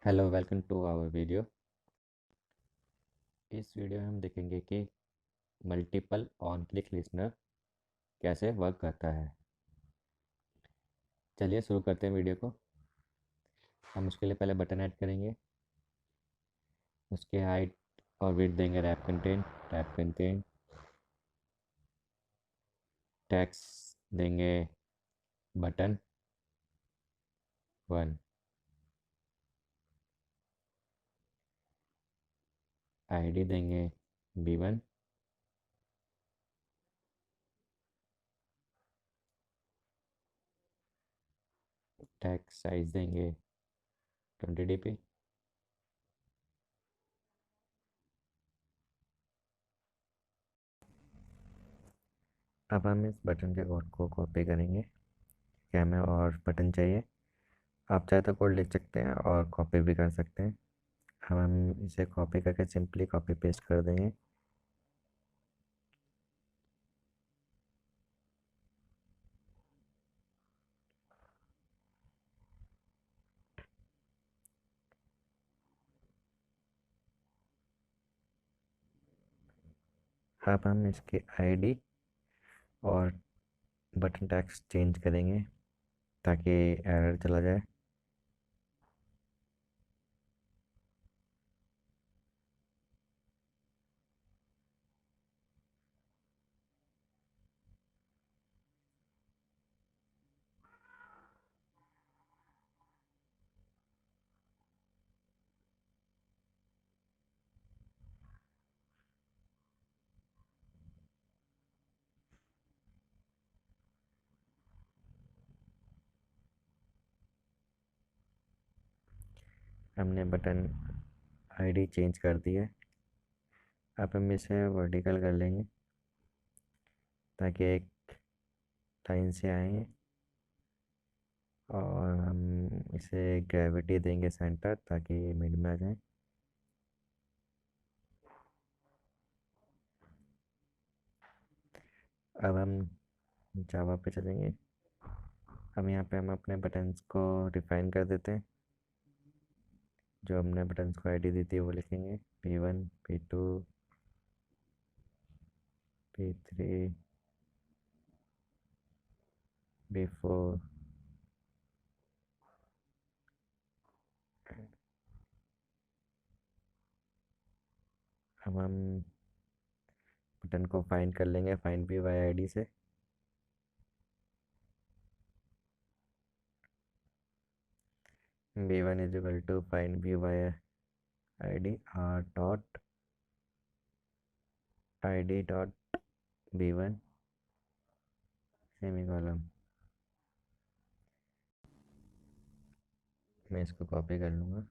Hello welcome to our video. इस video में हम देखेंगे कि मल्टीपल ऑन क्लिक लिसनर कैसे वर्क करता है। चलिए शुरू करते हैं वीडियो को। हम उसके लिए पहले बटन ऐड करेंगे, उसके हाइट और विड्थ देंगे रैप कंटेंट टैक्स देंगे बटन 1, आईडी देंगे B1, टैक्स साइज देंगे 20 dp। अब हम इस बटन के कोड को कॉपी करेंगे कि हमें और बटन चाहिए। आप चाहे तो कोड लिख सकते हैं और कॉपी भी कर सकते हैं। अब हम इसे कॉपी करके सिंपली कॉपी पेस्ट कर देंगे। अब हम इसकी आईडी और बटन टैक्स चेंज करेंगे ताकि एरर चला जाए। हमने बटन आईडी चेंज कर दी है। अब हम इसे वर्टिकल कर लेंगे ताकि एक लाइन से आए, और हम इसे ग्रेविटी देंगे सेंटर ताकि ये मिड में आ जाए। अब हम जावा पे चलेंगे। अब यहाँ पे हम अपने बटन्स को डिफाइन कर देते हैं। जो हमने बटन्स को आईडी दी थी वो लिखेंगे P1, P2, P3, P4। अब हम बटन को फाइंड कर लेंगे find P Y I D से। B1 is equal to find P Y I D R dot I D dot B1 semicolon. मैं इसको कॉपी कर लूँगा,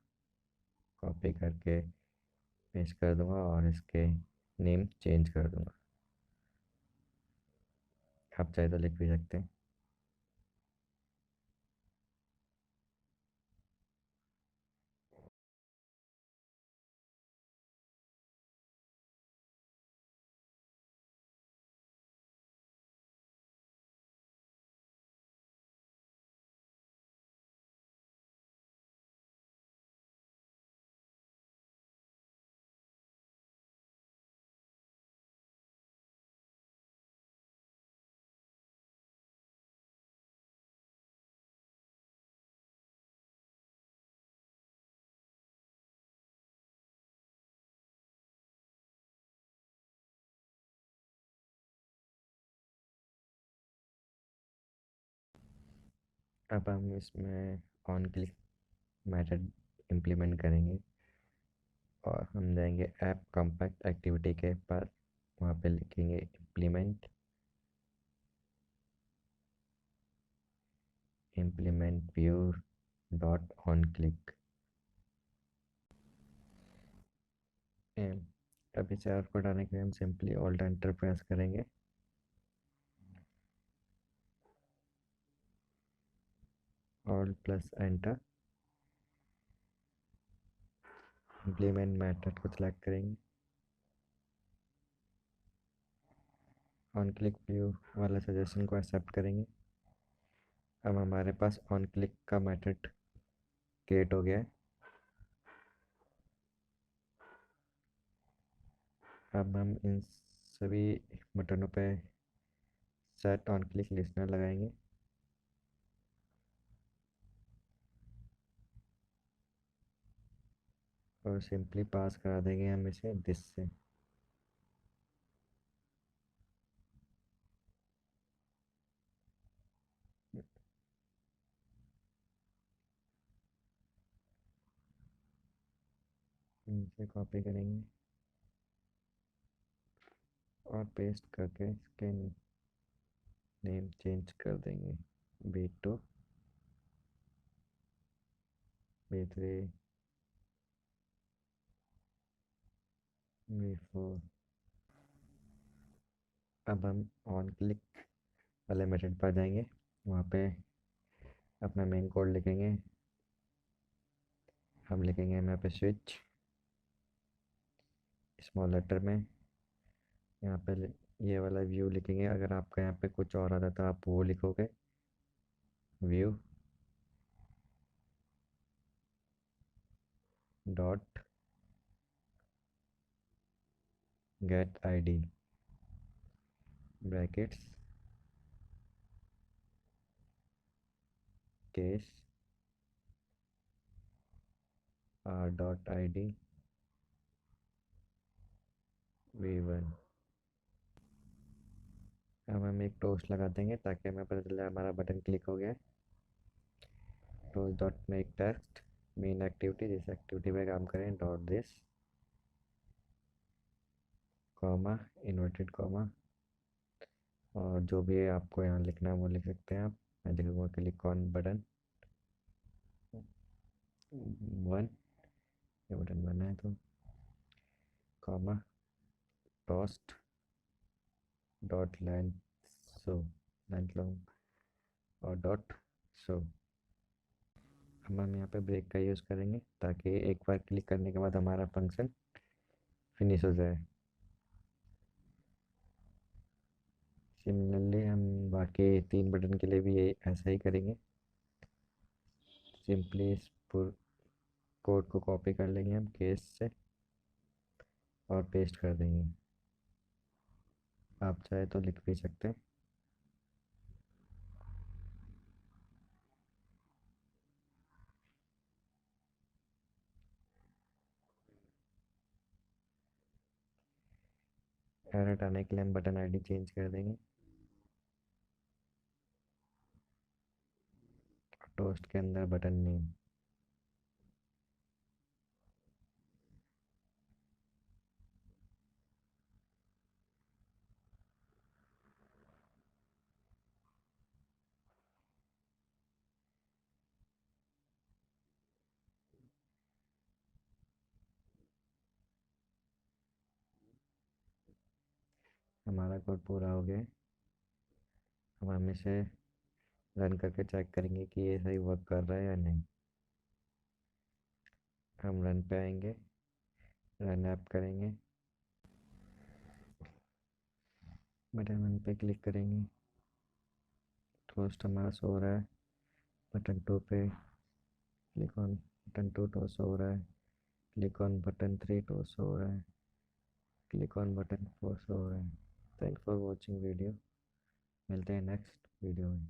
कॉपी करके पेस्ट कर दूँगा और इसके नेम चेंज कर दूँगा। आप चाहे तो लिख भी सकते हैं। अब हम इसमें ऑन क्लिक मेथड इम्प्लीमेंट करेंगे और हम जाएंगे ऐप कॉम्पैक्ट एक्टिविटी के पास। वहाँ पे लिखेंगे implement view dot on click. अब इसे आउटपुट आने के लिए हम सिंपली ऑल्ट एंटर प्रेस करेंगे। Alt plus enter. Implement method को सिलेक्ट करेंगे, ऑन क्लिक व्यू वाला सजेशन को एक्सेप्ट करेंगे। अब हमारे पास ऑन क्लिक का मेथड क्रिएट हो गया है। अब हम इन सभी बटनों पे सेट ऑन क्लिक लिसनर लगाएंगे। और सिंपली पास करा देंगे हम इसे दिस से। इसे कॉपी करेंगे और पेस्ट करके इसके नेम चेंज कर देंगे, B2, B3, B4। अब हम ऑन क्लिक वाले मेथड पर जाएंगे, वहाँ पे अपना मेन कोड लिखेंगे। हम लिखेंगे यहाँ पे स्विच स्मॉल लेटर में। यहाँ पे ये वाला व्यू लिखेंगे। अगर आपका यहाँ पे कुछ और आता तो आप वो लिखोगे, view dot gate ID brackets case dot ID V1। अब हम एक टोस्ट लगा देंगे ताकि हमें पता चले हमारा बटन क्लिक हो गया है। Toast dot make text main activity, जिस एक्टिविटी पे काम करें, dot this comma inverted comma, और जो भी आपको यहाँ लिखना है वो लिख सकते हैं आप। मैं लिखूँगा क्लिक ऑन बटन 1, ये बटन 1 है तो comma toast dot length show, length long और डॉट शो। अब हम यहाँ पे ब्रेक का यूज़ करेंगे ताकि एक बार क्लिक करने के बाद हमारा फंक्शन फिनिश हो जाए। सिमिलरली हम बाकी 3 बटन के लिए भी यही ऐसा ही करेंगे। सिंपली इस कोड को कॉपी कर लेंगे हम केस से और पेस्ट कर देंगे। आप चाहे तो लिख भी सकते हैं। एरर हटाने के लिए हम बटन ID चेंज कर देंगे। टोस्ट के अंदर बटन नेम। हमारा कोड पूरा हो गया। अब हम इसे रन करके चेक करेंगे कि ये सही वर्क कर रहा है या नहीं। हम रन पे आएंगे, रन ऐप करेंगे, बटन 1 पे क्लिक करेंगे, टोस्ट हमारा शो हो रहा है। बटन 2 पे क्लिक ऑन बटन 2, टोस्ट हो रहा है। क्लिक ऑन बटन 3, टोस्ट हो रहा है। क्लिक ऑन बटन 4, शो हो रहा है। Thanks for watching video. मिलते हैं नेक्स्ट वीडियो में।